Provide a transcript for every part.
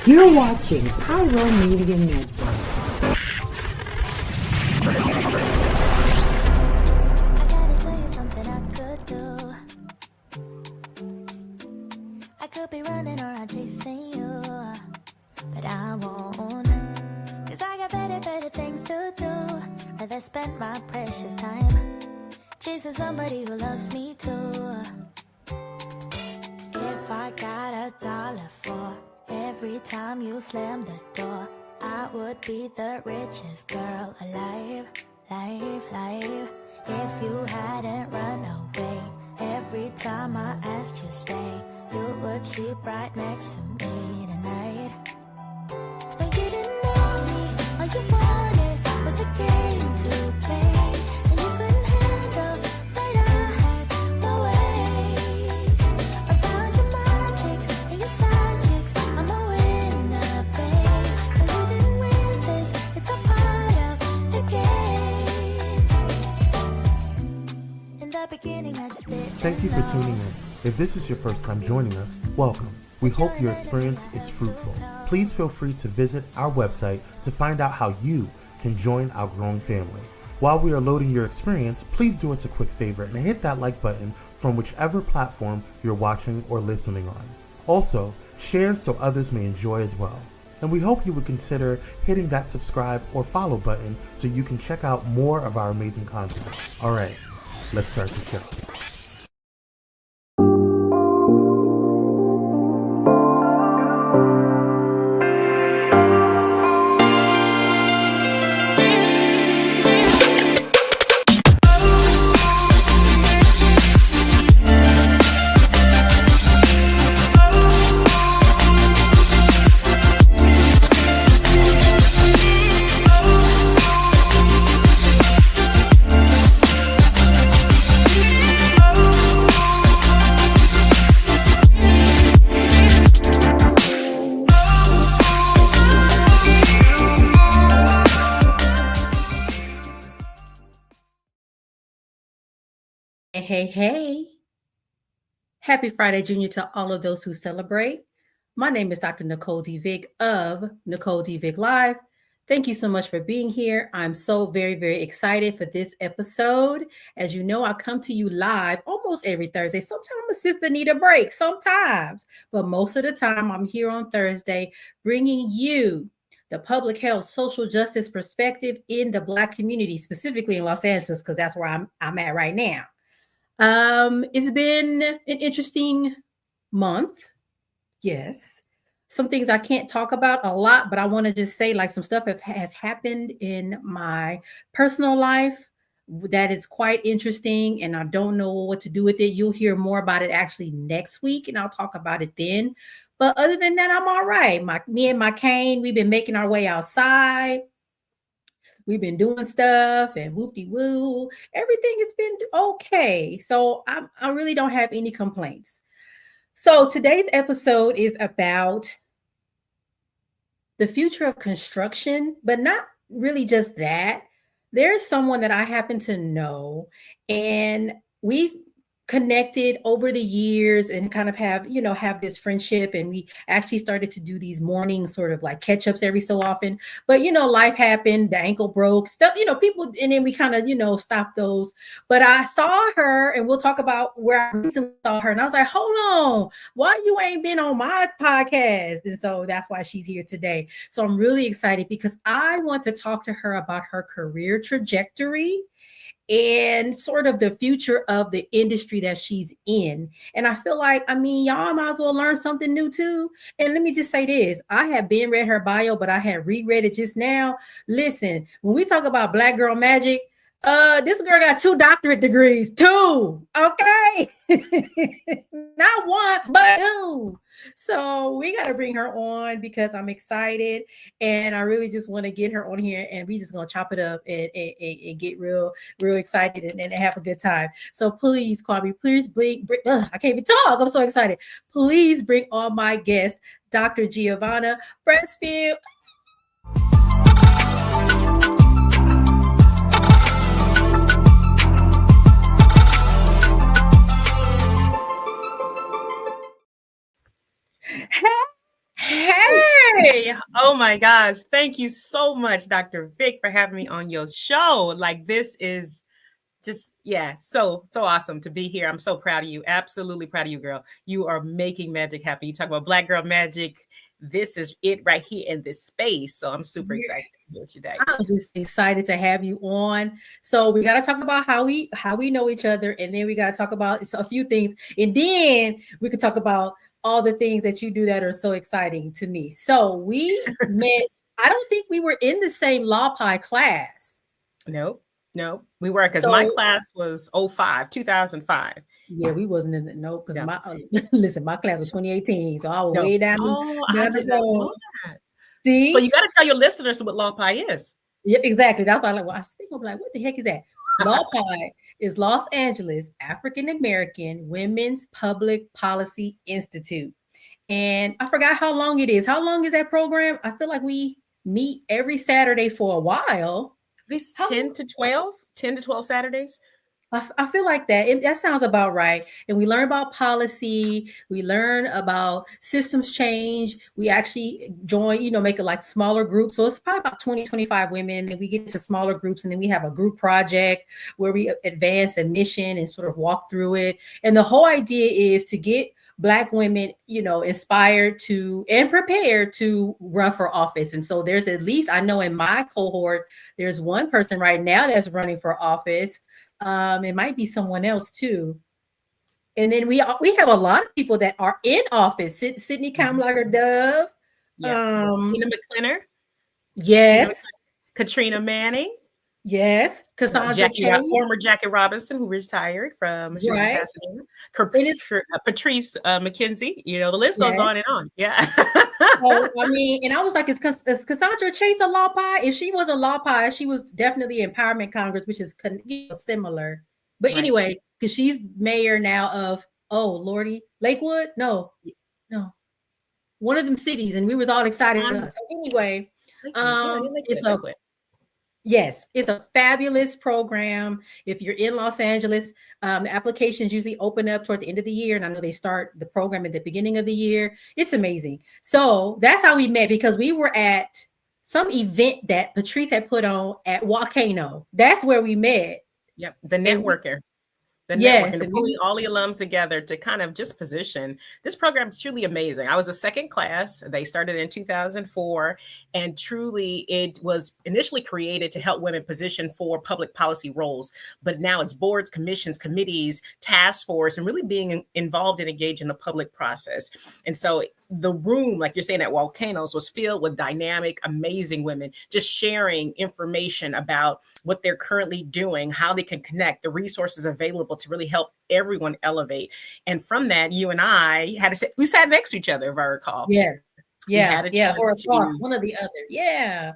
You're watching Pyro Media Network. I gotta tell you something I could do. I could be running around chasing you, but I won't. Cause I got better things to do. Rather spend my precious time chasing somebody who loves me too. If I got $1 for every time you slam the door, I would be the richest girl alive. If you hadn't run away every time I asked you stay, you would sleep right next to me tonight. When you didn't know me, all you wanted was a game to play, and you couldn't handle that I had my ways. I found your magic and your side chicks. I'm a winner, babe. But you didn't win this, it's a part of the game. In the beginning, I just didn't Thank you for know. tuning in. If this is your first time joining us, welcome. We hope your experience is fruitful. Please feel free to visit our website to find out how you can join our growing family. While we are loading your experience, please do us a quick favor and hit that like button from whichever platform you're watching or listening on. Also, share so others may enjoy as well. And we hope you would consider hitting that subscribe or follow button so you can check out more of our amazing content. All right, let's start the show. Hey. Happy Friday, Junior, to all of those who celebrate. My name is Dr. Nicole D. Vick of Nicole D. Vick Live. Thank you so much for being here. I'm so very excited for this episode. As you know, I come to you live almost every Thursday. Sometimes my sister need a break, sometimes. But most of the time, I'm here on Thursday bringing you the public health, social justice perspective in the Black community, specifically in Los Angeles, because that's where I'm at right now. It's been an interesting month. Yes. Some things I can't talk about a lot, but I want to just say like some stuff has happened in my personal life that is quite interesting, and I don't know what to do with it. You'll hear more about it actually next week, and I'll talk about it then. But other than that, I'm all right. Me and my cane, we've been making our way outside. We've been doing stuff and whoop-de-woo. Everything has been okay. So I really don't have any complaints. So today's episode is about the future of construction, but not really just that. There's someone that I happen to know, and we've connected over the years and kind of have this friendship, and we actually started to do these morning sort of like catch-ups every so often. But life happened, the ankle broke, stuff, people, and then we kind of stopped those. But I saw her, and we'll talk about where I recently saw her, and I was like, hold on, why you ain't been on my podcast? And so that's why she's here today. So I'm really excited because I want to talk to her about her career trajectory and sort of the future of the industry that she's in. And I feel like, y'all might as well learn something new too. And let me just say this, I have been read her bio, but I had reread it just now. Listen, when we talk about Black girl magic, this girl got 2 doctorate degrees, 2, okay? Not 1, but 2. So we got to bring her on because I'm excited, and I really just want to get her on here, and we just going to chop it up and get real excited and have a good time. So please, Kwame, please bring I can't even talk. I'm so excited. Please bring on my guest, Dr. Giovanna Brasfield. Hey, Hey, oh my gosh. Thank you so much, Dr. Vick, for having me on your show. Like, this is just, yeah, so awesome to be here. I'm so proud of you. Absolutely proud of you, girl. You are making magic happen. You talk about Black girl magic. This is it right here in this space. So I'm super excited to be here today. I'm just excited to have you on. So we got to talk about how we know each other, and then we got to talk about a few things, and then we could talk about all the things that you do that are so exciting to me. So we met. I don't think we were in the same Law Pi class. No, we were, because my class was 2005. Yeah, we wasn't in the because my listen, my class was 2018, so I was way down. Oh, I didn't know that. See, so you got to tell your listeners what Law Pi is. Yeah, exactly. That's why I was like, what the heck is that? Law Pi is Los Angeles African American Women's Public Policy Institute, and I forgot how long it is. How long is that program? I feel like we meet every Saturday for a while. At least 10 to 12 Saturdays. I feel like that sounds about right. And we learn about policy. We learn about systems change. We actually join, make it like smaller groups. So it's probably about 20, 25 women. And we get to smaller groups. And then we have a group project where we advance a mission and sort of walk through it. And the whole idea is to get Black women, inspired to and prepared to run for office. And so there's at least, I know in my cohort, there's one person right now that's running for office. It might be someone else too. And then we have a lot of people that are in office. Sydney Kamlager Dove. Tina McClinner. Yes. Katrina Manning. Yes. Cassandra former Jackie Robinson, who retired from Pasadena. Patrice McKenzie. The list goes on and on. Yeah. So, and I was like, is Cassandra Chase a Law Pi? If she was a Law Pi, she was definitely Empowerment Congress, which is similar. But anyway, because she's mayor now of, Lakewood? No. One of them cities, and we was all excited. So anyway, it's a fabulous program. If you're in Los Angeles, applications usually open up toward the end of the year. And I know they start the program at the beginning of the year. It's amazing. So that's how we met, because we were at some event that Patrice had put on at Volcano. That's where we met. Yep. The networker. And pulling all the alums together to kind of just position this program is truly amazing. I was a second class. They started in 2004, and truly it was initially created to help women position for public policy roles. But now it's boards, commissions, committees, task force, and really being involved and engaged in the public process. And so the room, like you're saying, at Volcanoes was filled with dynamic, amazing women just sharing information about what they're currently doing, how they can connect, the resources available to really help everyone elevate. And from that, you and I we sat next to each other, if I recall. Or across one or the other. Yeah.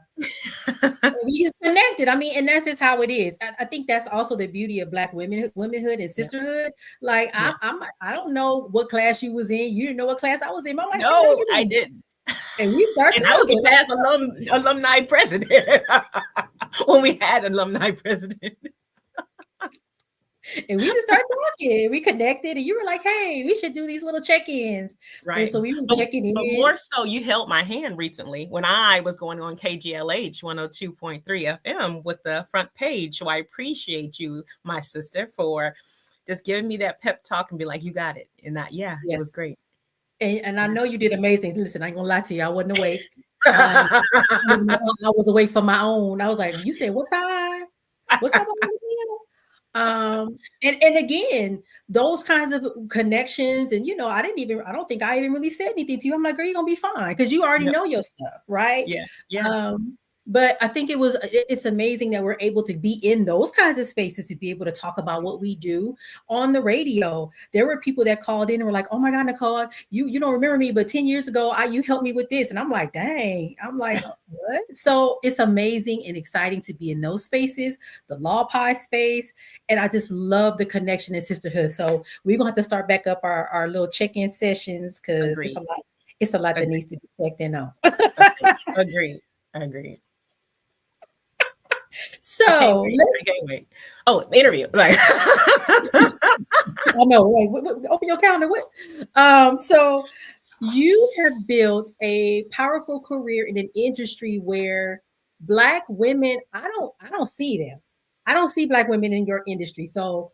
We just connected. And that's just how it is. I think that's also the beauty of Black womanhood and sisterhood. Like I don't know what class you was in. You didn't know what class I was in. Like, no, I didn't. And we started. And I was the past alumni president when we had alumni president. And we just started talking. We connected, and you were like, "Hey, we should do these little check-ins." Right. And so we were checking in. But more so, you held my hand recently when I was going on KGLH 102.3 FM with the front page. So I appreciate you, my sister, for just giving me that pep talk and be like, "You got it." And that, it was great. And I know you did amazing. Listen, I ain't gonna lie to you. I wasn't awake. I was awake for my own. I was like, "You said what time? What's up?" And again, those kinds of connections, and I don't think I even really said anything to you. I'm like, girl, you're gonna be fine, because you already know your stuff, right? Yeah. But I think it's amazing that we're able to be in those kinds of spaces, to be able to talk about what we do on the radio. There were people that called in and were like, "Oh my God, Nicole, you don't remember me, but 10 years ago, you helped me with this." And I'm like, dang, I'm like, what? So it's amazing and exciting to be in those spaces, the Law Pi space. And I just love the connection and sisterhood. So we're going to have to start back up our little check-in sessions, because it's a lot that needs to be checked in on. Agreed. So I can't wait. Oh, interview. Like I know, right? Open your calendar. So You have built a powerful career in an industry where Black women, I don't see them. I don't see Black women in your industry. So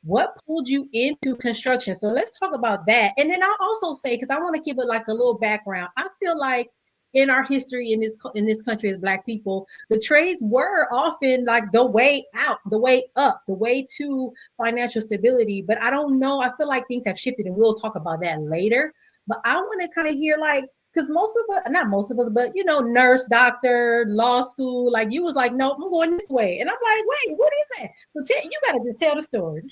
what pulled you into construction? So let's talk about that. And then I'll also say, because I want to give it like a little background. I feel like in our history in this country as Black people, the trades were often like the way out, the way up, the way to financial stability. But I don't know. I feel like things have shifted, and we'll talk about that later. But I want to kind of hear like, because most of us, not most of us, but you know, nurse, doctor, law school, like you was like, no, I'm going this way. And I'm like, wait, what is that? So you got to just tell the story.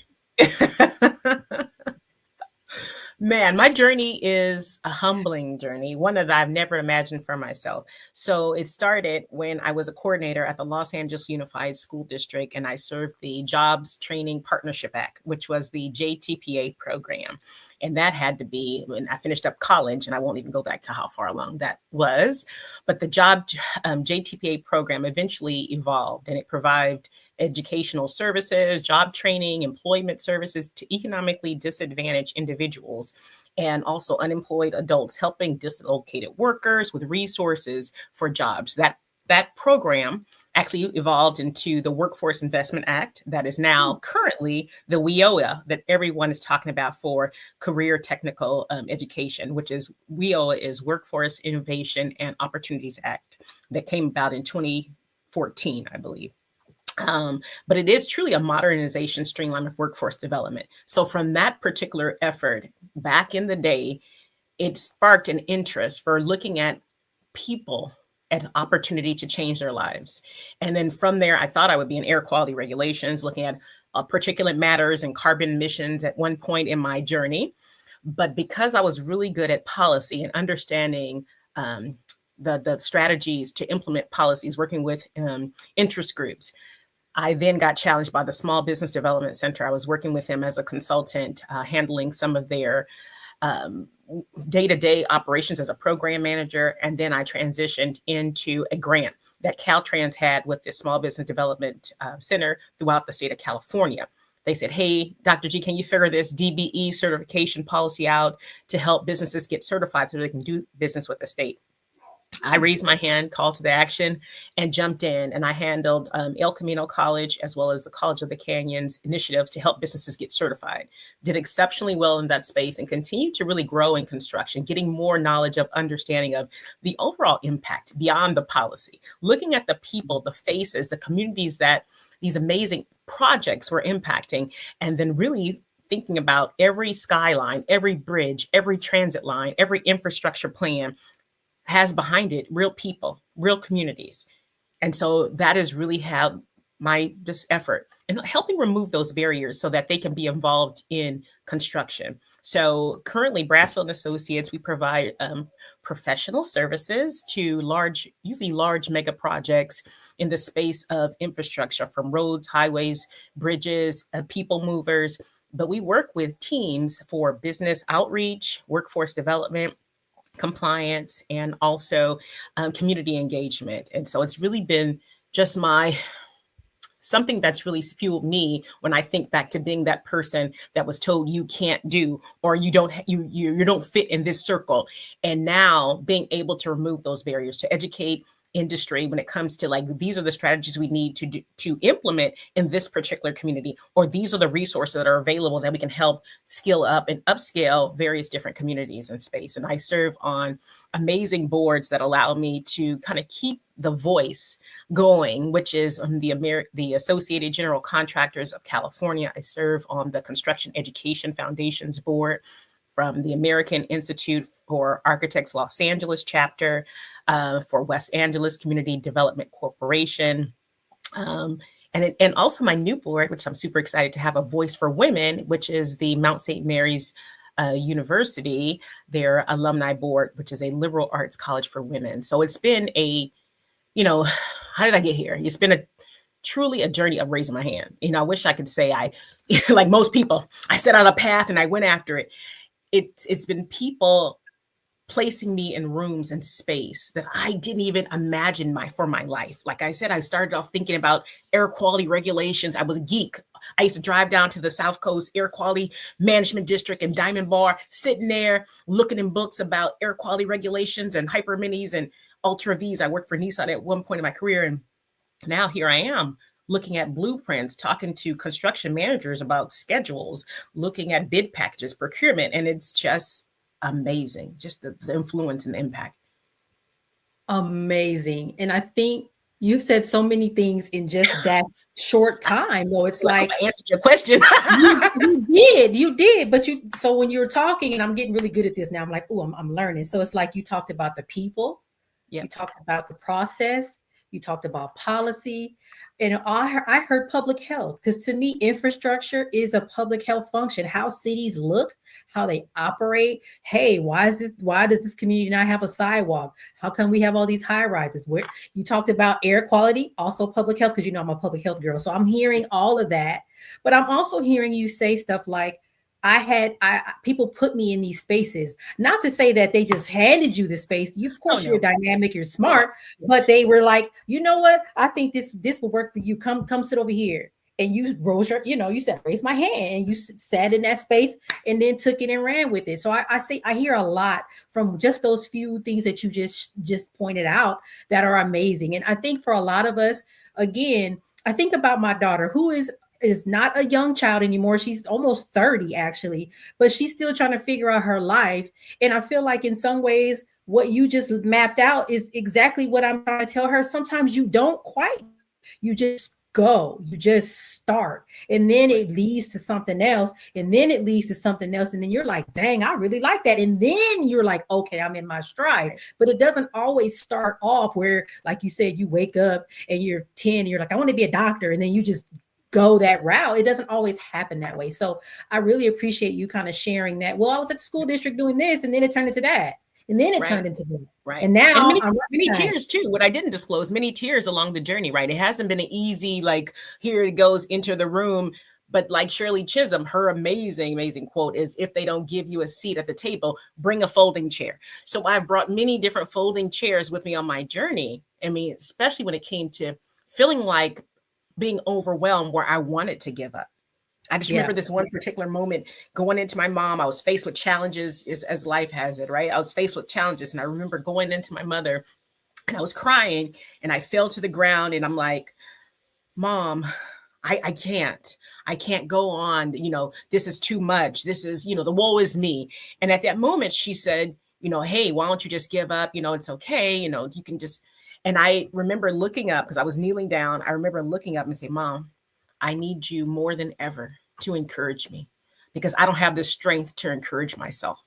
Man, my journey is a humbling journey, one that I've never imagined for myself. So it started when I was a coordinator at the Los Angeles Unified School District, and I served the Jobs Training Partnership Act, which was the JTPA program. And that had to be when I finished up college, and I won't even go back to how far along that was. But the JTPA program eventually evolved, and it provided educational services, job training, employment services to economically disadvantaged individuals and also unemployed adults, helping dislocated workers with resources for jobs. That program actually evolved into the Workforce Investment Act that is now currently the WIOA that everyone is talking about for career technical education, which is WIOA is Workforce Innovation and Opportunities Act that came about in 2014, I believe. But it is truly a modernization streamline of workforce development. So from that particular effort back in the day, it sparked an interest for looking at people at opportunity to change their lives. And then from there, I thought I would be in air quality regulations, looking at particulate matters and carbon emissions at one point in my journey. But because I was really good at policy and understanding the strategies to implement policies, working with interest groups, I then got challenged by the Small Business Development Center. I was working with them as a consultant, handling some of their day-to-day operations as a program manager. And then I transitioned into a grant that Caltrans had with the Small Business Development Center throughout the state of California. They said, hey, Dr. G, can you figure this DBE certification policy out to help businesses get certified so they can do business with the state? I raised my hand, called to the action, and jumped in. And I handled El Camino College as well as the College of the Canyons initiative to help businesses get certified. Did exceptionally well in that space and continued to really grow in construction, getting more knowledge of understanding of the overall impact beyond the policy, looking at the people, the faces, the communities that these amazing projects were impacting, and then really thinking about every skyline, every bridge, every transit line, every infrastructure plan has behind it real people, real communities. And so that is really how this effort and helping remove those barriers so that they can be involved in construction. So currently Brasfield and Associates, we provide professional services to usually large mega projects in the space of infrastructure, from roads, highways, bridges, people movers. But we work with teams for business outreach, workforce development, compliance, and also community engagement. And so it's really been just something that's really fueled me when I think back to being that person that was told you can't do, or you don't fit in this circle. And now being able to remove those barriers, to educate industry when it comes to like, these are the strategies we need to implement in this particular community, or these are the resources that are available that we can help skill up and upscale various different communities in space. And I serve on amazing boards that allow me to kind of keep the voice going, which is the Associated General Contractors of California. I serve on the Construction Education Foundation's board, from the American Institute for Architects Los Angeles chapter, for West Angeles Community Development Corporation, and also my new board, which I'm super excited to have, a voice for women, which is the Mount St. Mary's University, their alumni board, which is a liberal arts college for women. So it's been how did I get here? It's been truly a journey of raising my hand. I wish I could say like most people, I set out a path and I went after it. It's been people placing me in rooms and space that I didn't even imagine for my life. Like I said, I started off thinking about air quality regulations. I was a geek. I used to drive down to the South Coast Air Quality Management District in Diamond Bar, sitting there looking in books about air quality regulations and hyper minis and ultra Vs. I worked for Nissan at one point in my career. And now here I am looking at blueprints, talking to construction managers about schedules, looking at bid packages, procurement. And it's just amazing, just the influence and the impact. Amazing. And I think you've said so many things in just that short time. Though it's like I answered your question. you did. But so when you were talking, and I'm getting really good at this now, I'm like, oh, I'm learning. So it's like you talked about the people, you talked about the process, you talked about policy, and I heard public health, because to me, infrastructure is a public health function. How cities look, how they operate. Hey, why does this community not have a sidewalk? How come we have all these high rises? Where you talked about air quality, also public health, because I'm a public health girl. So I'm hearing all of that, but I'm also hearing you say stuff like, people put me in these spaces, not to say that they just handed you the space. Of course, you're dynamic, you're smart, but they were like, you know what? I think this will work for you. Come sit over here. And you rose you said, raise my hand, and you sat in that space and then took it and ran with it. So I hear a lot from just those few things that you just pointed out that are amazing. And I think for a lot of us, again, I think about my daughter, who is not a young child anymore. She's almost 30 actually, but she's still trying to figure out her life. And I feel like in some ways, what you just mapped out is exactly what I'm trying to tell her. Sometimes you don't quite, you just go, you just start, and then it leads to something else, and then it leads to something else, and then you're like, dang, I really like that, and then you're like, okay, I'm in my stride. But it doesn't always start off where, like you said, you wake up and you're 10 and you're like, I want to be a doctor, and then you just go that route. It doesn't always happen that way. So I really appreciate you kind of sharing that. Well, I was at the school district doing this, and then it turned into that. And then it turned into that. Right. And now many tears too. What I didn't disclose, many tears along the journey, right? It hasn't been an easy, like, here it goes, enter the room. But like Shirley Chisholm, her amazing quote is, if they don't give you a seat at the table, bring a folding chair. So I brought many different folding chairs with me on my journey. I mean, especially when it came to feeling like being overwhelmed where I wanted to give up. I just remember this one particular moment going into my mom. I was faced with challenges, as life has it, right? I was faced with challenges. And I remember going into my mother and I was crying and I fell to the ground and I'm like, Mom, I can't go on. This is too much. This is, the woe is me. And at that moment, she said, hey, why don't you just give up? It's okay. You can just, and I remember looking up because I was kneeling down. I remember looking up and say, Mom, I need you more than ever to encourage me, because I don't have the strength to encourage myself,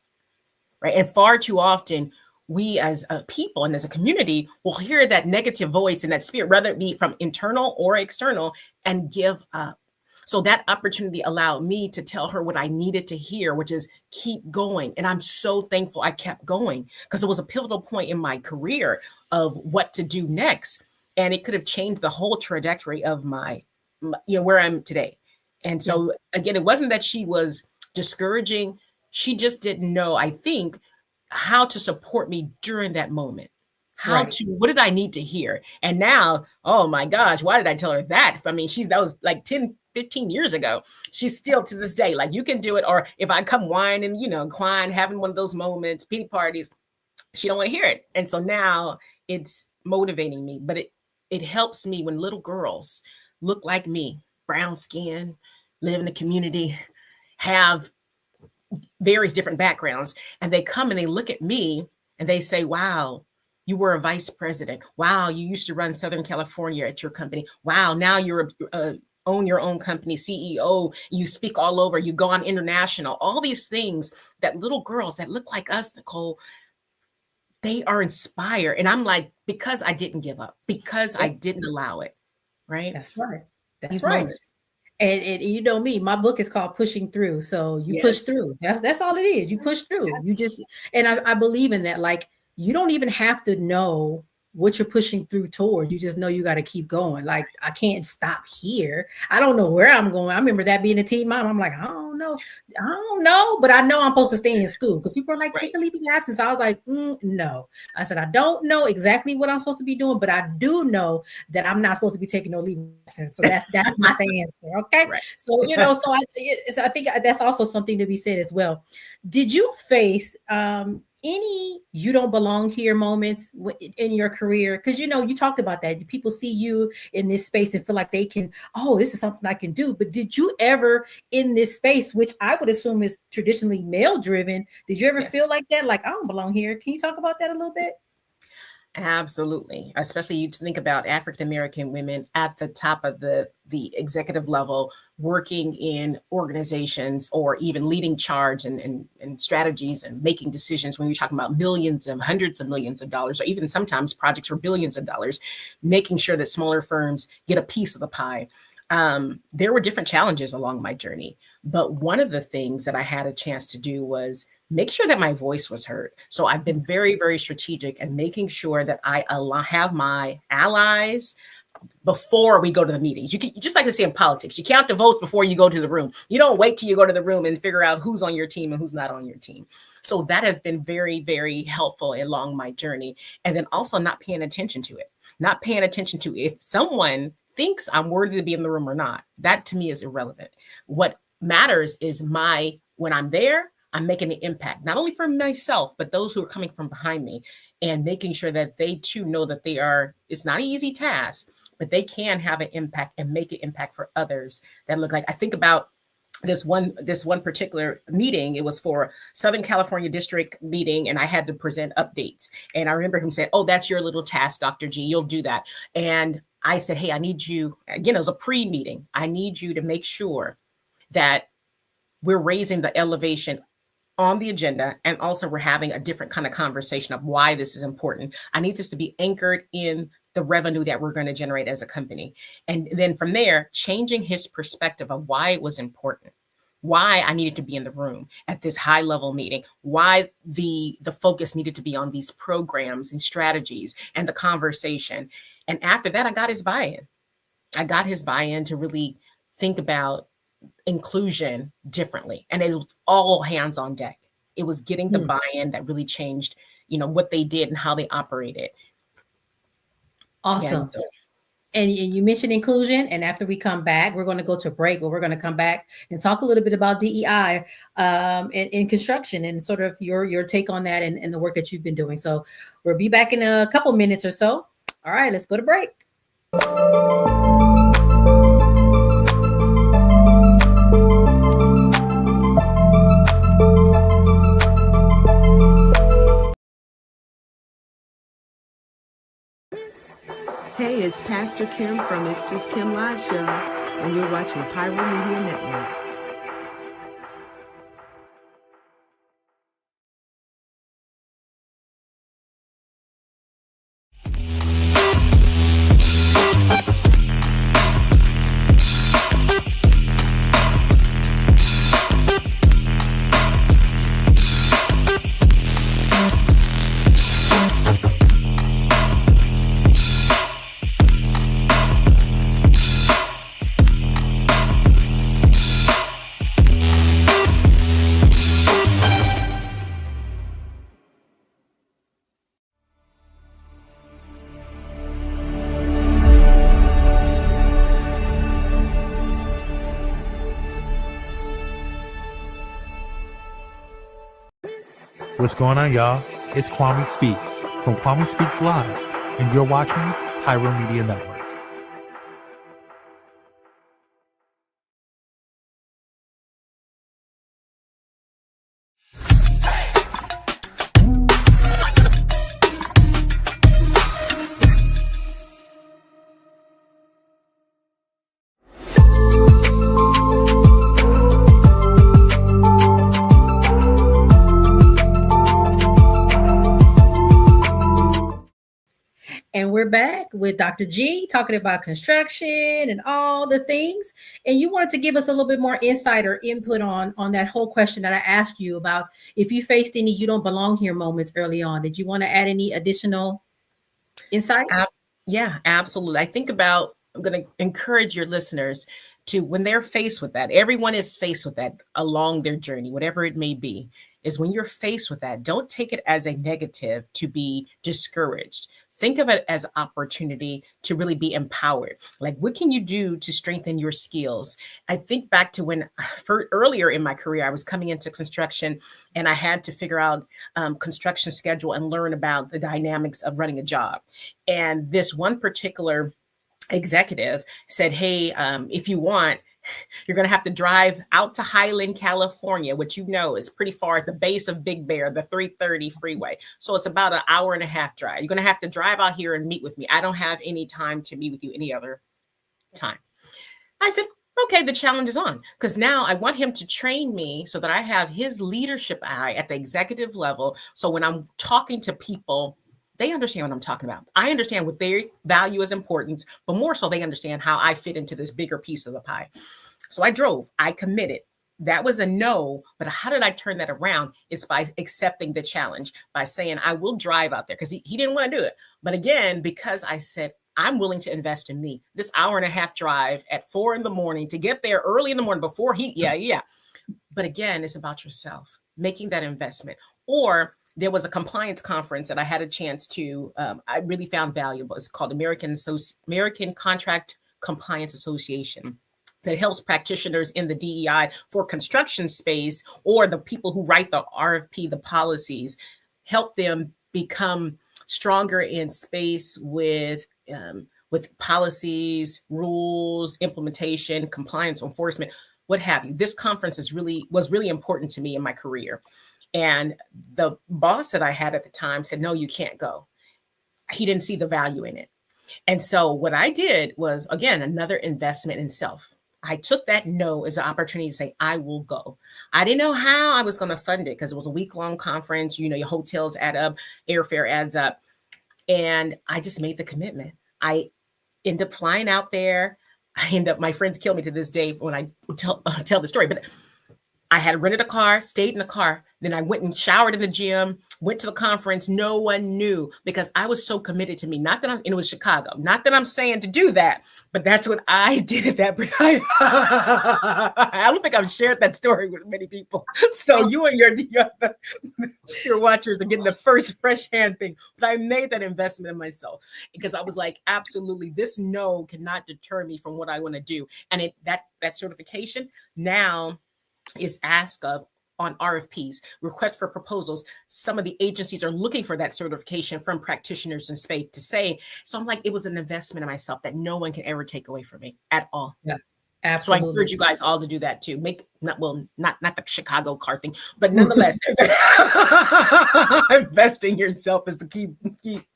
right? And far too often, we as a people and as a community will hear that negative voice and that spirit, whether it be from internal or external, and give up. So that opportunity allowed me to tell her what I needed to hear, which is keep going. And I'm so thankful I kept going, because it was a pivotal point in my career of what to do next. And it could have changed the whole trajectory of my where I'm today. And so again, it wasn't that she was discouraging. She just didn't know, I think, how to support me during that moment. What did I need to hear? And now, oh my gosh, why did I tell her that? I mean, that was like 10, 15 years ago. She's still to this day, like, you can do it. Or if I come whining, crying, having one of those moments, pity parties, she don't want to hear it. And so now it's motivating me, but it helps me when little girls look like me, brown skin, live in the community, have various different backgrounds, and they come and they look at me and they say, wow, you were a vice president. Wow, you used to run Southern California at your company. Wow, now you're own your own company, CEO, you speak all over, you go on international, all these things that little girls that look like us, Nicole, they are inspired. And I'm like, because I didn't give up, because I didn't allow it. Right. That's right. That's right. And you know me, my book is called Pushing Through. So you push through. That's all it is. You push through. You just, and I believe in that. Like, you don't even have to know what you're pushing through towards. You just know you got to keep going. Like, I can't stop here. I don't know where I'm going. I remember that being a teen mom. I'm like, I don't know, but I know I'm supposed to stay in school because people are like, take a leave of absence. I was like, no. I said, I don't know exactly what I'm supposed to be doing, but I do know that I'm not supposed to be taking no leave of absence. So that's not the answer. Okay. Right. So, I think that's also something to be said as well. Did you face any you don't belong here moments in your career? Because you talked about that. People see you in this space and feel like they can, this is something I can do. But did you ever in this space, which I would assume is traditionally male driven, did you ever feel like that? Like, I don't belong here. Can you talk about that a little bit? Absolutely. Especially you think about African-American women at the top of the executive level, working in organizations or even leading charge and strategies and making decisions when you're talking about millions and hundreds of millions of dollars, or even sometimes projects for billions of dollars, making sure that smaller firms get a piece of the pie. There were different challenges along my journey, but one of the things that I had a chance to do was make sure that my voice was heard. So I've been very, very strategic and making sure that I have my allies before we go to the meetings. You just like to say in politics, you count the votes before you go to the room. You don't wait till you go to the room and figure out who's on your team and who's not on your team. So that has been very, very helpful along my journey. And then also not paying attention to it, not paying attention to if someone thinks I'm worthy to be in the room or not. That to me is irrelevant. What matters is when I'm there, I'm making an impact, not only for myself, but those who are coming from behind me, and making sure that they too know that it's not an easy task, but they can have an impact and make an impact for others that look like. I think about this one particular meeting. It was for Southern California district meeting, and I had to present updates. And I remember him saying, "Oh, that's your little task, Dr. G, you'll do that." And I said, "Hey, I need you," again, it was a pre-meeting. "I need you to make sure that we're raising the elevation on the agenda, and also we're having a different kind of conversation of why this is important. I need this to be anchored in the revenue that we're going to generate as a company." And then from there, changing his perspective of why it was important, why I needed to be in the room at this high level meeting, why the focus needed to be on these programs and strategies and the conversation. And after that, I got his buy-in. I got his buy-in to really think about inclusion differently. And it was all hands on deck. It was getting the buy-in that really changed, what they did and how they operated. Awesome. And you mentioned inclusion. And after we come back, we're going to go to break, but we're going to come back and talk a little bit about DEI in construction and sort of your take on that and the work that you've been doing. So we'll be back in a couple minutes or so. All right, let's go to break. Hey, it's Pastor Kim from It's Just Kim Live Show, and you're watching Pyro Media Network. What's going on, y'all? It's Kwame Speaks from Kwame Speaks Live, and you're watching Pyro Media Network. And we're back with Dr. G talking about construction and all the things. And you wanted to give us a little bit more insight or input on that whole question that I asked you about if you faced any you don't belong here moments early on. Did you want to add any additional insight? Yeah, absolutely. I'm going to encourage your listeners to when they're faced with that, everyone is faced with that along their journey, whatever it may be, is when you're faced with that, don't take it as a negative to be discouraged. Think of it as an opportunity to really be empowered. Like, what can you do to strengthen your skills? I think back to when earlier in my career, I was coming into construction and I had to figure out construction schedule and learn about the dynamics of running a job. And this one particular executive said, hey, if you want, you're going to have to drive out to Highland, California, which you know is pretty far at the base of Big Bear, the 330 freeway. So it's about an hour and a half drive. You're going to have to drive out here and meet with me. I don't have any time to meet with you any other time. I said, okay, the challenge is on, because now I want him to train me so that I have his leadership eye at the executive level. So when I'm talking to people, they understand what I'm talking about. I understand what their value is important, but more so they understand how I fit into this bigger piece of the pie. So I drove, I committed. That was a no, but how did I turn that around? It's by accepting the challenge, by saying I will drive out there, because he didn't want to do it. But again, because I said, I'm willing to invest in me. This hour and a half drive at 4 a.m. to get there early in the morning before heat. Yeah. But again, it's about yourself, making that investment. Or there was a compliance conference that I had a chance to, I really found valuable. It's called American Contract Compliance Association, that helps practitioners in the DEI for construction space, or the people who write the RFP, the policies, help them become stronger in space with policies, rules, implementation, compliance, enforcement, what have you. This conference was really important to me in my career. And the boss that I had at the time said, no, you can't go. He didn't see the value in it. And so what I did was, again, another investment in self. I took that no as an opportunity to say, I will go. I didn't know how I was going to fund it, because it was a week-long conference. You know, your hotels add up, airfare adds up. And I just made the commitment. I ended up flying out there. My friends kill me to this day when I tell the story, but I had rented a car, stayed in the car. Then I went and showered in the gym, went to the conference. No one knew, because I was so committed to me. And it was Chicago. Not that I'm saying to do that, but that's what I did at that point. I don't think I've shared that story with many people. So you and your watchers are getting the first fresh hand thing. But I made that investment in myself, because I was like, absolutely, this no cannot deter me from what I want to do. And that certification now is asked of on RFPs, requests for proposals. Some of the agencies are looking for that certification from practitioners in space to say. So I'm like, it was an investment in myself that no one can ever take away from me at all. Yeah, absolutely. So I encourage you guys all to do that too. Not the Chicago car thing, but nonetheless, investing yourself is the key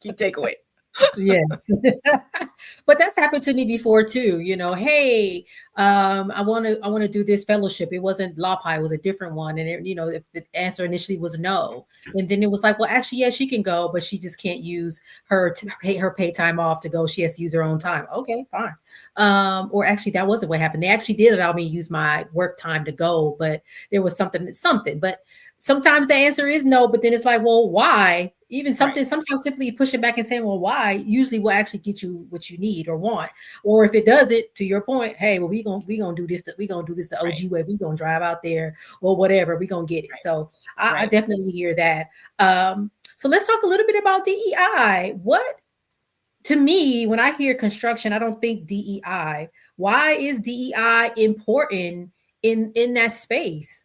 takeaway. Yes. But that's happened to me before too. You know, hey, I want to do this fellowship. It wasn't LAPI, it was a different one. And if the answer initially was no, and then it was like, well, actually, yes, she can go, but she just can't use her paid time off to go. She has to use her own time. Okay, fine. Or actually, that wasn't what happened. They actually did allow me to use my work time to go, but there was something. But sometimes the answer is no, but then it's like, well, why? Even something, right. Sometimes simply pushing back and saying, well, why, usually will actually get you what you need or want. Or if it doesn't, to your point, hey, well, we gonna do this. We're gonna do this the OG right. way. We're gonna drive out there or whatever. We're gonna get it. Right. So I definitely hear that. So let's talk a little bit about DEI. To me, when I hear construction, I don't think DEI. Why is DEI important in that space?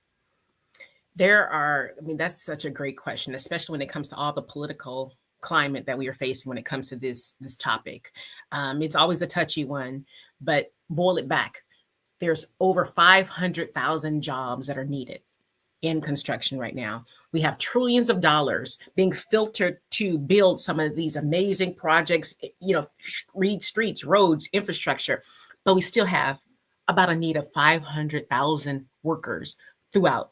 That's such a great question, especially when it comes to all the political climate that we are facing when it comes to this topic. It's always a touchy one, but boil it back. There's over 500,000 jobs that are needed in construction right now. We have trillions of dollars being filtered to build some of these amazing projects, read streets, roads, infrastructure, but we still have about a need of 500,000 workers throughout.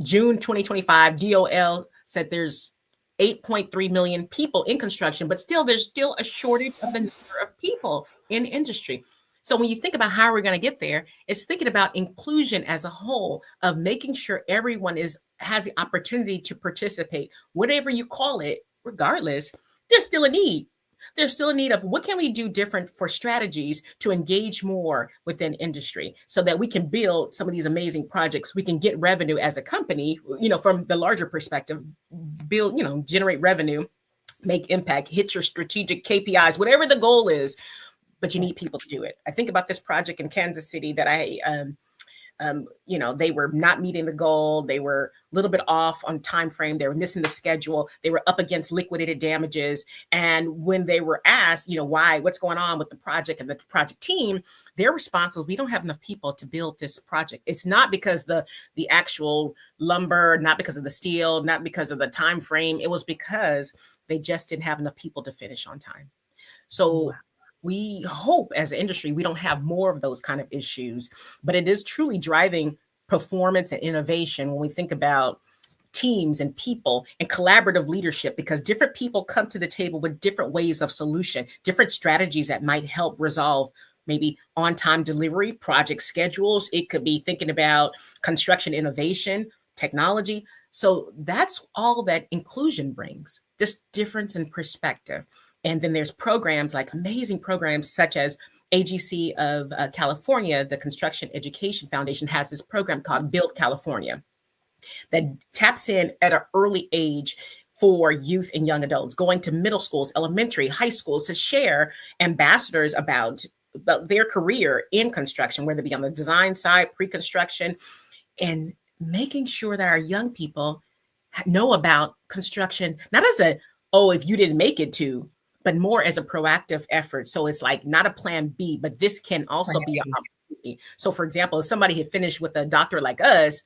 June 2025, DOL said there's 8.3 million people in construction, but there's still a shortage of the number of people in industry. So when you think about how we're going to get there, it's thinking about inclusion as a whole, of making sure everyone has the opportunity to participate, whatever you call it, regardless, there's still a need. There's still a need of what can we do different for strategies to engage more within industry so that we can build some of these amazing projects. We can get revenue as a company, from the larger perspective, build, generate revenue, make impact, hit your strategic KPIs, whatever the goal is, but you need people to do it. I think about this project in Kansas City that they were not meeting the goal. They were a little bit off on time frame. They were missing the schedule. They were up against liquidated damages. And when they were asked, why, what's going on with the project and the project team, their response was, we don't have enough people to build this project. It's not because the actual lumber, not because of the steel, not because of the time frame. It was because they just didn't have enough people to finish on time. So we hope as an industry, we don't have more of those kind of issues, but it is truly driving performance and innovation when we think about teams and people and collaborative leadership, because different people come to the table with different ways of solution, different strategies that might help resolve maybe on-time delivery, project schedules. It could be thinking about construction innovation, technology. So that's all that inclusion brings, this difference in perspective. And then there's programs, like amazing programs such as AGC of California, the Construction Education Foundation has this program called Build California that taps in at an early age for youth and young adults, going to middle schools, elementary, high schools to share ambassadors about their career in construction, whether it be on the design side, pre-construction, and making sure that our young people know about construction, not as if you didn't make it to, but more as a proactive effort. So it's like not a plan B, but this can also be an opportunity. So for example, if somebody had finished with a doctor like us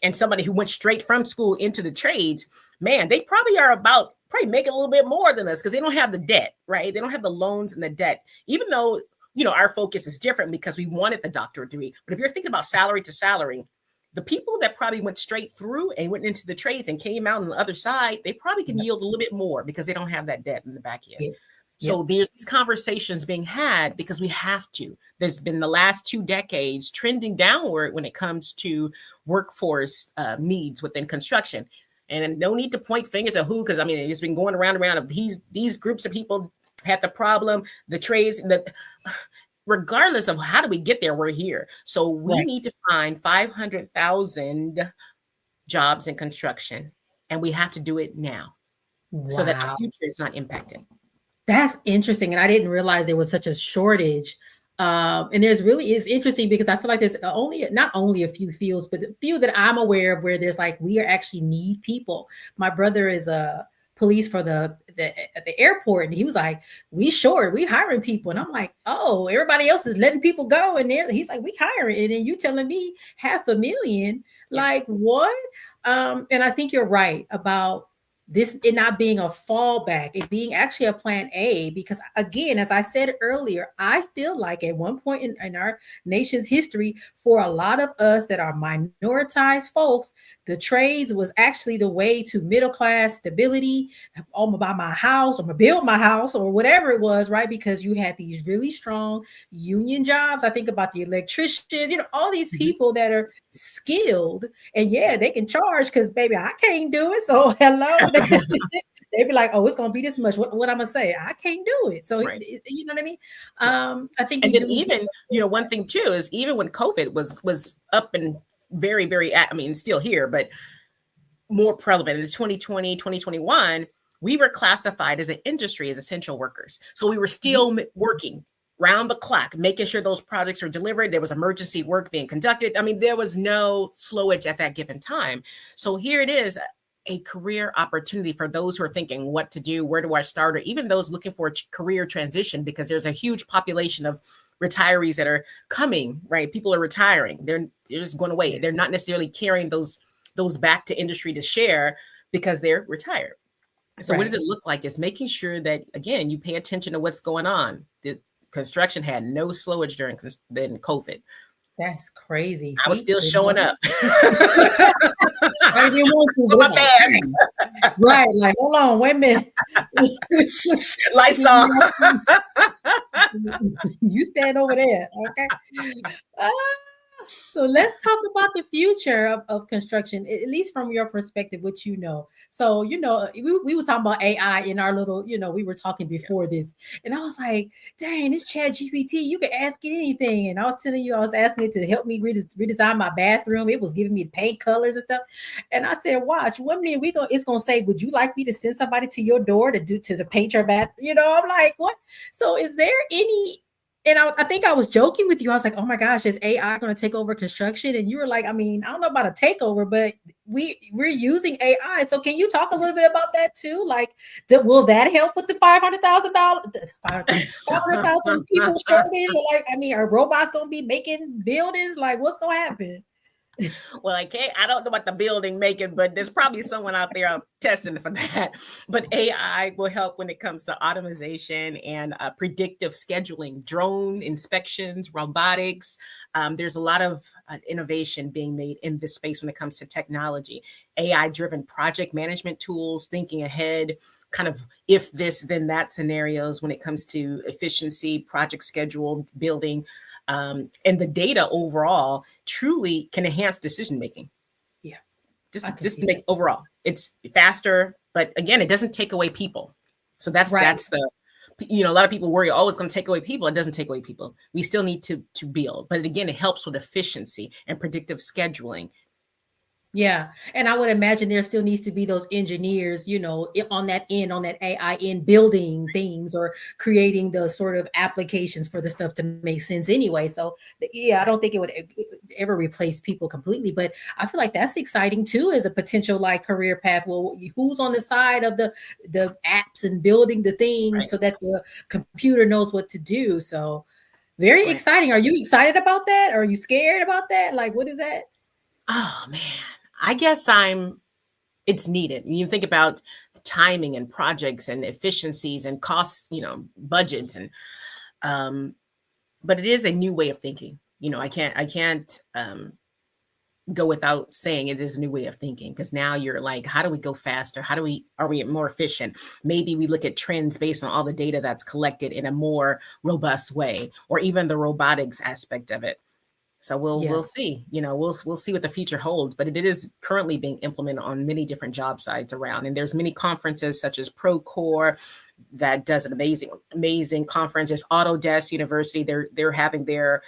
and somebody who went straight from school into the trades, man, they probably make a little bit more than us because they don't have the debt, right? They don't have the loans and the debt, even though, our focus is different because we wanted the doctorate degree. But if you're thinking about salary to salary, the people that probably went straight through and went into the trades and came out on the other side, they probably can yield a little bit more because they don't have that debt in the back end. Yeah. So there's these conversations being had because we have to. There's been the last 2 decades trending downward when it comes to workforce needs within construction. And no need to point fingers at who, because it's been going around of these groups of people had the problem, the trades, regardless of how do we get there, we're here. So we need to find 500,000 jobs in construction, and we have to do it now so that the future is not impacted. That's interesting. And I didn't realize there was such a shortage. And it's interesting because I feel like there's not only a few fields, but the few that I'm aware of where there's like, we actually need people. My brother is a police for the airport, and he was like, we hiring people. And I'm like, oh, everybody else is letting people go, and he's like, we hiring, and then you telling me 500,000, like what? And I think you're right about this, it not being a fallback, it being actually a plan A, because again, as I said earlier, I feel like at one point in our nation's history, for a lot of us that are minoritized folks, the trades was actually the way to middle class stability. I'm gonna buy my house, I'm gonna build my house, or whatever it was, right? Because you had these really strong union jobs. I think about the electricians, all these people that are skilled, and they can charge because baby, I can't do it. So hello. They'd be like, oh, it's gonna be this much. What I'm gonna say? I can't do it. So you know what I mean? I think, and then even one thing too is even when COVID was up and very, very, still here, but more prevalent in 2020, 2021, we were classified as an industry as essential workers. So we were still working round the clock, making sure those projects were delivered. There was emergency work being conducted. There was no slowage at that given time. So here it is, a career opportunity for those who are thinking what to do, where do I start, or even those looking for a career transition, because there's a huge population of retirees that are coming, right? People are retiring. They're just going away. They're not necessarily carrying those back to industry to share because they're retired. So what does it look like? Is making sure that, again, you pay attention to what's going on. The construction had no slowage during COVID. That's crazy. I was still showing up. I didn't want to. My bad. Right. Like, hold on, wait a minute. Lights off. You stand over there. Okay. So let's talk about the future of construction, at least from your perspective, what you know. So, we were talking about AI in our little, we were talking before this. And I was like, dang, this Chat GPT, you can ask it anything. And I was telling you, I was asking it to help me redesign my bathroom. It was giving me paint colors and stuff. And I said, watch, one minute it's gonna say, would you like me to send somebody to your door to paint your bath? I'm like, what? So is there any? And I think I was joking with you. I was like, oh my gosh, is AI going to take over construction? And you were like, I mean, I don't know about a takeover, but we're using AI. So can you talk a little bit about that too? Like, will that help with the $500,000 people shortage? Like, I mean, are robots going to be making buildings? Like, what's going to happen? Well, I don't know about the building making, but there's probably someone out there testing for that. But AI will help when it comes to automation and predictive scheduling, drone inspections, robotics. There's a lot of innovation being made in this space when it comes to technology, AI-driven project management tools, thinking ahead, kind of if this, then that scenarios when it comes to efficiency, project schedule, building. And the data overall truly can enhance decision making. Yeah, just to make overall, it's faster, but again, it doesn't take away people. So that's the, a lot of people worry, oh, it's going to take away people. It doesn't take away people. We still need to build, but again, it helps with efficiency and predictive scheduling. Yeah. And I would imagine there still needs to be those engineers, on that AI end, building things or creating the sort of applications for the stuff to make sense anyway. So yeah, I don't think it would ever replace people completely, but I feel like that's exciting too, as a potential like career path. Well, who's on the side of the apps and building the things so that the computer knows what to do. So very exciting. Are you excited about that? Are you scared about that? Like, what is that? Oh man. I guess it's needed. You think about timing and projects and efficiencies and costs, budgets and, but it is a new way of thinking. I can't go without saying it is a new way of thinking, because now you're like, how do we go faster? Are we more efficient? Maybe we look at trends based on all the data that's collected in a more robust way, or even the robotics aspect of it. So we'll see, we'll see what the future holds, but it is currently being implemented on many different job sites around. And there's many conferences such as Procore that does an amazing conference. There's Autodesk University. They're having their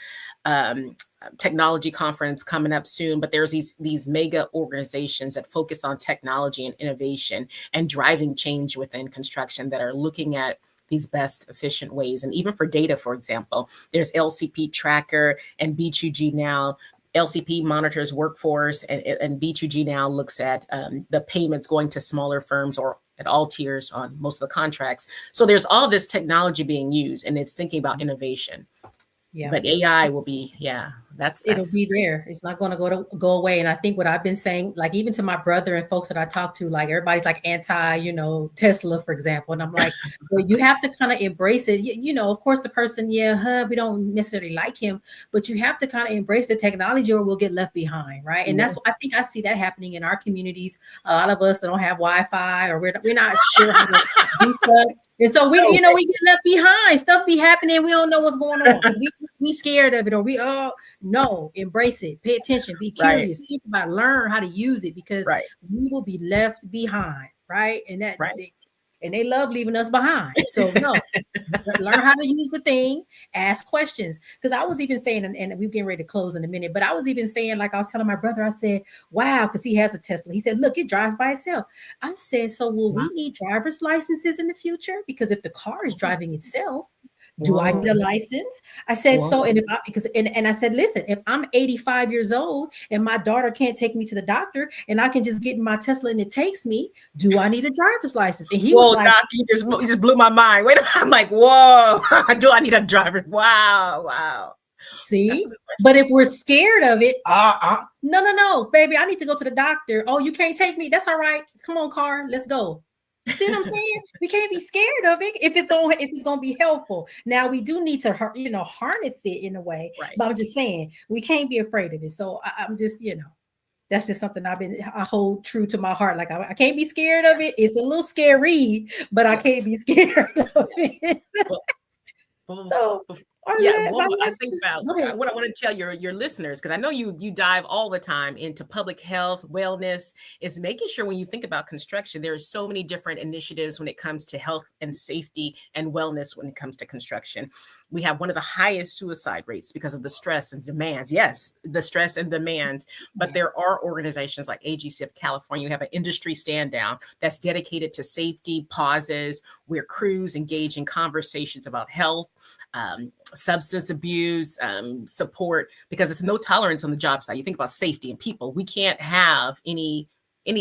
technology conference coming up soon, but there's these mega organizations that focus on technology and innovation and driving change within construction that are looking at these best efficient ways. And even for data, for example, there's LCP Tracker and B2G now. LCP monitors workforce, and B2G now looks at the payments going to smaller firms or at all tiers on most of the contracts. So there's all this technology being used, and it's thinking about innovation. Yeah. But AI will be, it'll be there. It's not going to go away. And I think what I've been saying, like even to my brother and folks that I talk to, like everybody's like anti, Tesla, for example. And I'm like, well, you have to kind of embrace it. Of course, the person, we don't necessarily like him, but you have to kind of embrace the technology or we'll get left behind. Right. And I think I see that happening in our communities. A lot of us that don't have Wi-Fi or we're not sure how to do stuff. And so we get left behind. Stuff be happening. We don't know what's going on because we scared of it, or no, embrace it, pay attention, be curious, think about it, learn how to use it, because we will be left behind, right? And they love leaving us behind. So learn how to use the thing, ask questions. Because I was even saying, and we're getting ready to close in a minute, but I was even saying, like I was telling my brother, I said, wow, because he has a Tesla. He said, look, it drives by itself. I said, so will we need driver's licenses in the future? Because if the car is driving itself, do I need a license? I said, so, and I said, listen, if I'm 85 years old and my daughter can't take me to the doctor and I can just get in my Tesla and it takes me, do I need a driver's license? And he was like, Doc, you just blew my mind. Wait a minute. I'm like, whoa, do I need a driver? Wow. See, but if we're scared of it, no, baby, I need to go to the doctor. Oh, you can't take me. That's all right. Come on, car, let's go. You see what I'm saying? We can't be scared of it if it's going to be helpful. Now we do need to, harness it in a way. Right. But I'm just saying we can't be afraid of it. So I'm just, that's just something I hold true to my heart. Like I can't be scared of it. It's a little scary, but I can't be scared of it. So Yeah, well, I think about what I want to tell your listeners, because I know you dive all the time into public health, wellness, is making sure when you think about construction, there are so many different initiatives when it comes to health and safety and wellness when it comes to construction. We have one of the highest suicide rates because of the stress and demands. Yes, the stress and demands. But there are organizations like AGC of California. You have an industry stand down that's dedicated to safety pauses, where crews engage in conversations about health, substance abuse, support, because it's no tolerance on the job site. You think about safety and people. We can't have any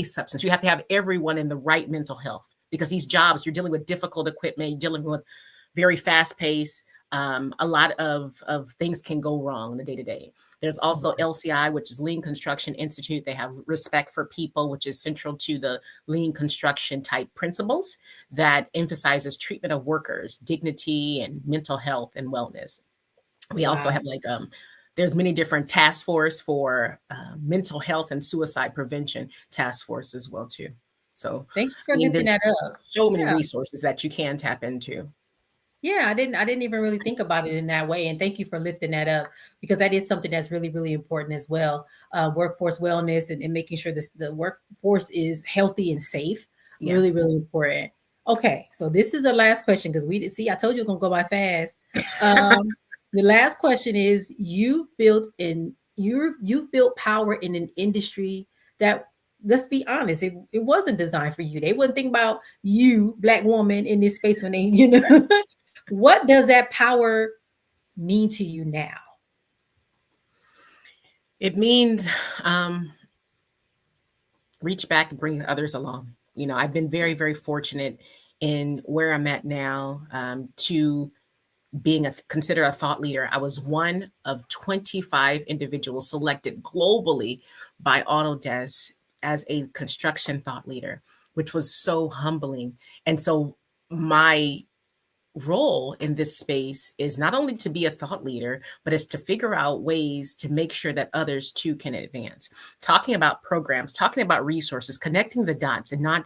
substance. You have to have everyone in the right mental health, because these jobs, you're dealing with difficult equipment, you're dealing with very fast pace. A lot of things can go wrong in the day-to-day. There's also LCI, which is Lean Construction Institute. They have respect for people, which is central to the lean construction type principles that emphasizes treatment of workers, dignity, and mental health and wellness. We also have there's many different task force for mental health and suicide prevention task force as well too. So thanks for lifting that up. So many resources that you can tap into. Yeah, I didn't even really think about it in that way. And thank you for lifting that up, because that is something that's really, really important as well. Workforce wellness and making sure the workforce is healthy and safe. Yeah. Really, really important. Okay, so this is the last question, because I told you it's gonna go by fast. The last question is, you've built power in an industry that, let's be honest, it wasn't designed for you. They wouldn't think about you, Black woman, in this space when they, What does that power mean to you now? It means reach back and bring others along. I've been very, very fortunate in where I'm at now to being considered a thought leader. I was one of 25 individuals selected globally by Autodesk as a construction thought leader, which was so humbling. And so my role in this space is not only to be a thought leader, but is to figure out ways to make sure that others too can advance. Talking about programs, talking about resources, connecting the dots, and not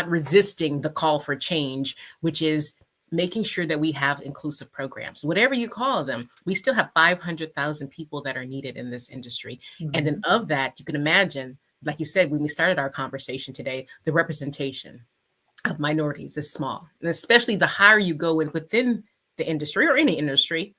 resisting the call for change, which is making sure that we have inclusive programs, whatever you call them. We still have 500,000 people that are needed in this industry. Mm-hmm. And then of that, you can imagine, like you said, when we started our conversation today, the representation of minorities is small, and especially the higher you go within the industry, or any industry,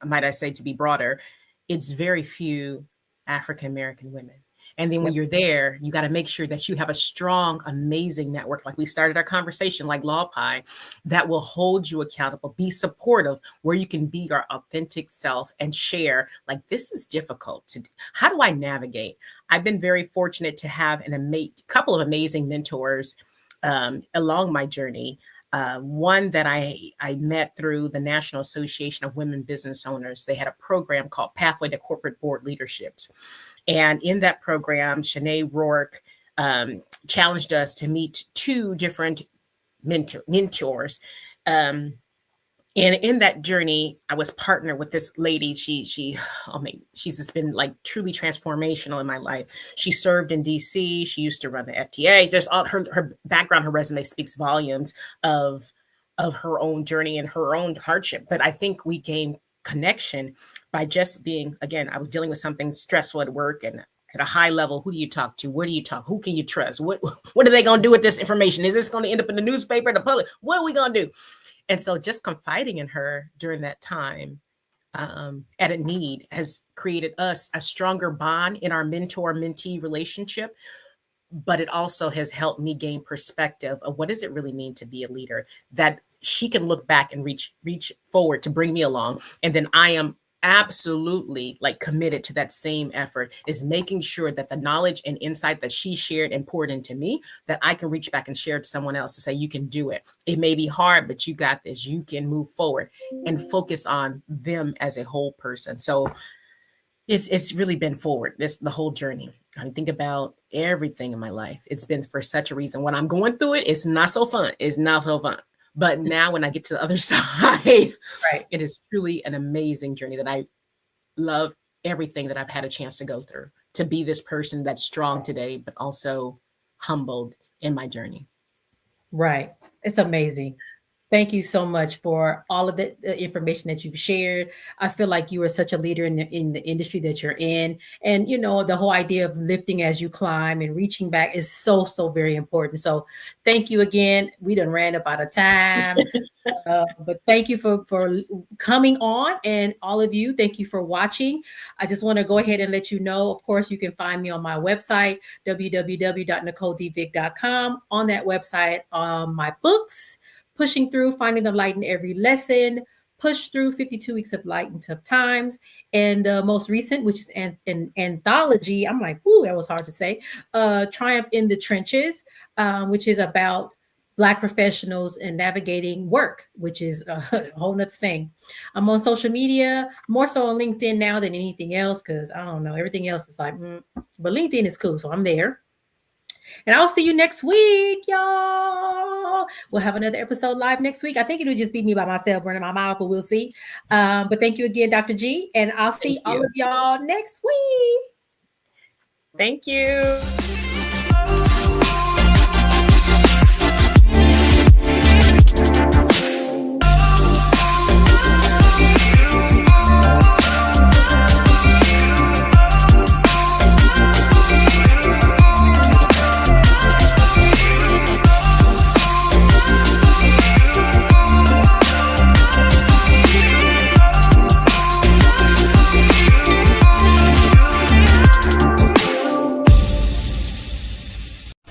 might I say, to be broader, it's very few African-American women. And then when you're there, you got to make sure that you have a strong, amazing network, like we started our conversation, like LawPi, that will hold you accountable, be supportive, where you can be your authentic self and share, like, this is difficult to do. How do I navigate? I've been very fortunate to have a couple of amazing mentors along my journey. One that I met through the National Association of Women Business Owners. They had a program called Pathway to Corporate Board Leaderships. And in that program, Shanae Rourke challenged us to meet two different mentors. And in that journey, I was partnered with this lady. She's just been like truly transformational in my life. She served in DC. She used to run the FTA. There's all her background, her resume speaks volumes of her own journey and her own hardship. But I think we gained connection by just being, again, I was dealing with something stressful at work, and at a high level, who do you talk to? Where do you talk? Who can you trust? What are they going to do with this information? Is this going to end up in the newspaper, the public? What are we going to do? And so just confiding in her during that time at a need has created us a stronger bond in our mentor-mentee relationship. But it also has helped me gain perspective of what does it really mean to be a leader, that she can look back and reach forward to bring me along. And then I am absolutely like committed to that same effort, is making sure that the knowledge and insight that she shared and poured into me, that I can reach back and share to someone else to say, you can do it. It may be hard, but you got this. You can move forward and focus on them as a whole person. So it's really been forward, the whole journey. I think about everything in my life. It's been for such a reason. When I'm going through it, it's not so fun. It's not so fun. But now when I get to the other side, right, it is truly an amazing journey that I love everything that I've had a chance to go through, to be this person that's strong today, but also humbled in my journey. Right. It's amazing. Thank you so much for all of the information that you've shared. I feel like you are such a leader in the industry that you're in. And, you know, the whole idea of lifting as you climb and reaching back is so, so very important. So thank you again. We done ran up out of time. But thank you for coming on, and all of you, thank you for watching. I just want to go ahead and let you know, of course, you can find me on my website, www.NicoleDVick.com. On that website, my books, Pushing Through, Finding the Light in Every Lesson, Push Through 52 Weeks of Light in Tough Times, and the most recent, which is an anthology. I'm like, ooh, that was hard to say. Triumph in the Trenches, which is about Black professionals and navigating work, which is a whole nother thing. I'm on social media, more so on LinkedIn now than anything else, because I don't know, everything else is like, but LinkedIn is cool, so I'm there. And I'll see you next week, y'all. We'll have another episode live next week. I think it'll just be me by myself running my mouth, but we'll see. But thank you again, Dr. G. And I'll see all of y'all next week. Thank you.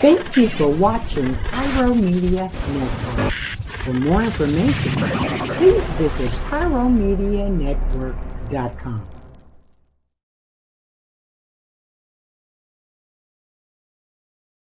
Thank you for watching Pyro Media Network. For more information, please visit pyromedianetwork.com.